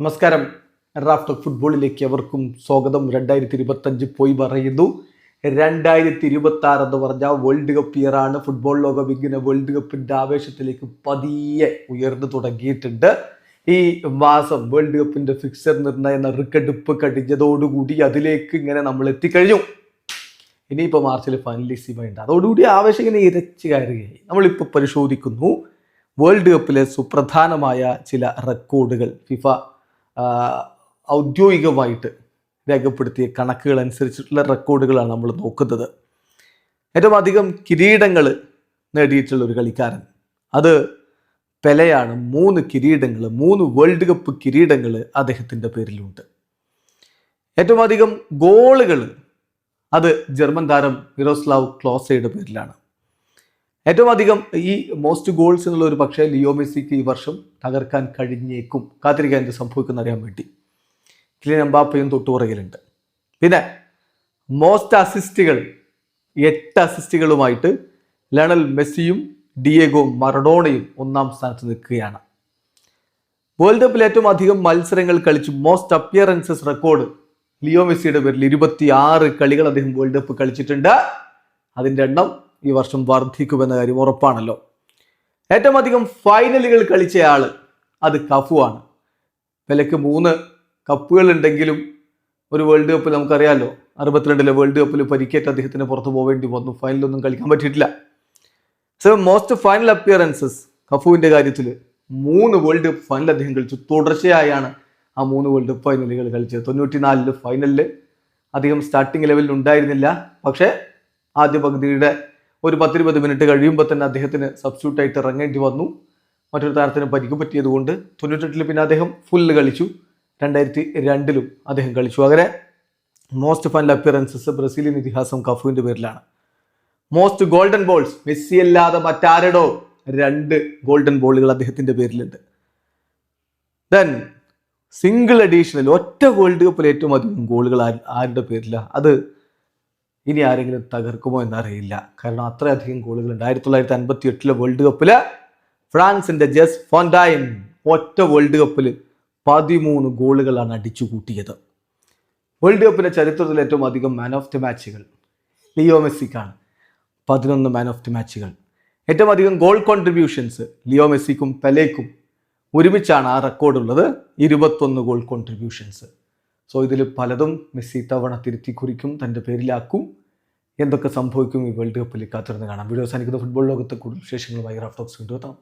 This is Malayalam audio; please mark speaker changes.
Speaker 1: നമസ്കാരം. റാഫ് ടോക്ക് ഫുട്ബോളിലേക്ക് അവർക്കും സ്വാഗതം. 2025 പോയി പറയുന്നു. 2026 എന്ന് പറഞ്ഞാൽ വേൾഡ് കപ്പ് ഇയർ ആണ്. ഫുട്ബോൾ ലോകം ഇങ്ങനെ വേൾഡ് കപ്പിന്റെ ആവേശത്തിലേക്ക് പതിയെ ഉയർന്നു തുടങ്ങിയിട്ടുണ്ട്. ഈ മാസം വേൾഡ് കപ്പിന്റെ ഫിക്സർ നിർണയ നറുക്കെടുപ്പ് കഴിഞ്ഞതോടുകൂടി അതിലേക്ക് ഇങ്ങനെ നമ്മൾ എത്തിക്കഴിഞ്ഞു. ഇനിയിപ്പോൾ മാർച്ചിൽ ഫൈനലിസിമുണ്ട്. അതോടുകൂടി ആവേശം ഇങ്ങനെ ഇരച്ചു കയറുകയായി. നമ്മളിപ്പോൾ പരിശോധിക്കുന്നു വേൾഡ് കപ്പിലെ സുപ്രധാനമായ ചില റെക്കോർഡുകൾ. ഫിഫ ഔദ്യോഗികമായിട്ട് രേഖപ്പെടുത്തിയ കണക്കുകൾ അനുസരിച്ചിട്ടുള്ള റെക്കോർഡുകളാണ് നമ്മൾ നോക്കുന്നത്. ഏറ്റവും അധികം കിരീടങ്ങൾ നേടിയിട്ടുള്ള ഒരു കളിക്കാരൻ അത് പെലെയാണ്. 3 കിരീടങ്ങൾ, 3 വേൾഡ് കപ്പ് കിരീടങ്ങൾ അദ്ദേഹത്തിൻ്റെ പേരിലുണ്ട്. ഏറ്റവും അധികം ഗോളുകൾ അത് ജർമ്മൻ താരം മിറോസ്ലാവ് ക്ലോസയുടെ പേരിലാണ്. ഏറ്റവും അധികം ഈ മോസ്റ്റ് ഗോൾസ് എന്നുള്ള ഒരു പക്ഷേ ലിയോ മെസ്സിക്ക് ഈ വർഷം തകർക്കാൻ കഴിഞ്ഞേക്കും. കാത്തിരിക്കാൻ എന്ത് സംഭവിക്കുന്ന അറിയാൻ വേണ്ടി കിലിയൻ എംബാപ്പയും തൊട്ടുപുറകിലുണ്ട്. പിന്നെ മോസ്റ്റ് അസിസ്റ്റുകൾ 8 അസിസ്റ്റുകളുമായിട്ട് ലയണൽ മെസ്സിയും ഡിയേഗോ മറഡോണയും 1ാം സ്ഥാനത്ത് നിൽക്കുകയാണ്. വേൾഡ് കപ്പിൽ ഏറ്റവും അധികം മത്സരങ്ങൾ കളിച്ചു മോസ്റ്റ് അപ്പിയറൻസസ് റെക്കോർഡ് ലിയോ മെസ്സിയുടെ പേരിൽ 26 കളികൾ അദ്ദേഹം വേൾഡ് കപ്പ് കളിച്ചിട്ടുണ്ട്. അതിൻ്റെ എണ്ണം ഈ വർഷം വർദ്ധിക്കുമെന്ന കാര്യം ഉറപ്പാണല്ലോ. ഏറ്റവും അധികം ഫൈനലുകൾ കളിച്ചയാൾ അത് കഫു ആണ്. പെലെക്ക് 3 കപ്പുകൾ ഉണ്ടെങ്കിലും ഒരു വേൾഡ് കപ്പിൽ നമുക്കറിയാമല്ലോ 62 വേൾഡ് കപ്പിൽ പരിക്കേറ്റ് അദ്ദേഹത്തിന് പുറത്തു പോവേണ്ടി വന്നു. ഫൈനലൊന്നും കളിക്കാൻ പറ്റിയിട്ടില്ല. സോ മോസ്റ്റ് ഫൈനൽ അപ്പിയറൻസസ് കഫുവിൻ്റെ കാര്യത്തിൽ 3 വേൾഡ് കപ്പ് ഫൈനൽ അദ്ദേഹം കളിച്ചു. തുടർച്ചയായാണ് ആ 3 വേൾഡ് കപ്പ് ഫൈനലുകൾ കളിച്ചത്. 94 ഫൈനലിൽ അദ്ദേഹം സ്റ്റാർട്ടിംഗ് ലെവലിൽ ഉണ്ടായിരുന്നില്ല. പക്ഷേ ആദ്യ പകുതിയുടെ ഒരു 10-20 മിനിറ്റ് കഴിയുമ്പോൾ തന്നെ അദ്ദേഹത്തിന് സബ്സ്റ്റിറ്റ്യൂട്ടായിട്ട് ഇറങ്ങേണ്ടി വന്നു. മറ്റൊരു താരത്തിന് പരിക്ക് പറ്റിയതുകൊണ്ട് 98 പിന്നെ അദ്ദേഹം ഫുള്ള് കളിച്ചു. 2002 അദ്ദേഹം കളിച്ചു. അങ്ങനെ മോസ്റ്റ് ഫൈനൽ അപ്പിയറൻസസ് ബ്രസീലിയൻ ഇതിഹാസം കഫുവിൻ്റെ പേരിലാണ്. മോസ്റ്റ് ഗോൾഡൻ ബോൾസ് മെസ്സി അല്ലാതെ മറ്റാരടോ 2 ഗോൾഡൻ ബോളുകൾ അദ്ദേഹത്തിൻ്റെ പേരിലുണ്ട്. ദെൻ സിംഗിൾ എഡീഷനിൽ ഒറ്റ വേൾഡ് കപ്പിൽ ഏറ്റവും അധികം ഗോളുകൾ ആരുടെ പേരിലാണ്? അത് ഇനി ആരെങ്കിലും തകർക്കുമോ എന്നറിയില്ല. കാരണം അത്രയധികം ഗോളുകളുണ്ട്. 1958 വേൾഡ് കപ്പിൽ ഫ്രാൻസിന്റെ ജെസ് ഫോണ്ടൈൻ ഒറ്റ വേൾഡ് കപ്പിൽ 13 ഗോളുകളാണ് അടിച്ചു കൂട്ടിയത്. വേൾഡ് കപ്പിന്റെ ചരിത്രത്തിൽ ഏറ്റവും അധികം മാൻ ഓഫ് ദി മാച്ചുകൾ ലിയോ മെസ്സിക്കാണ്. 11 മാൻ ഓഫ് ദി മാച്ചുകൾ. ഏറ്റവും അധികം ഗോൾ കോൺട്രിബ്യൂഷൻസ് ലിയോ മെസ്സിക്കും പെലേക്കും ഒരുമിച്ചാണ് ആ റെക്കോർഡുള്ളത്. 21 ഗോൾ കോൺട്രിബ്യൂഷൻസ്. സോ ഇതിൽ പലതും മെസ്സി തവണ തിരുത്തി കുറിക്കും, തൻ്റെ പേരിലാക്കും. എന്തൊക്കെ സംഭവിക്കും ഈ വേൾഡ് കപ്പിൽ കാത്തിരുന്ന് കാണാം. വീഡിയോ അവസാനിക്കുന്ന ഫുട്ബോൾ ലോകത്തെ കൂടുതൽ വിശേഷങ്ങളുമായി റാഫ് ടോക്സ് കൊണ്ടുവെത്താം.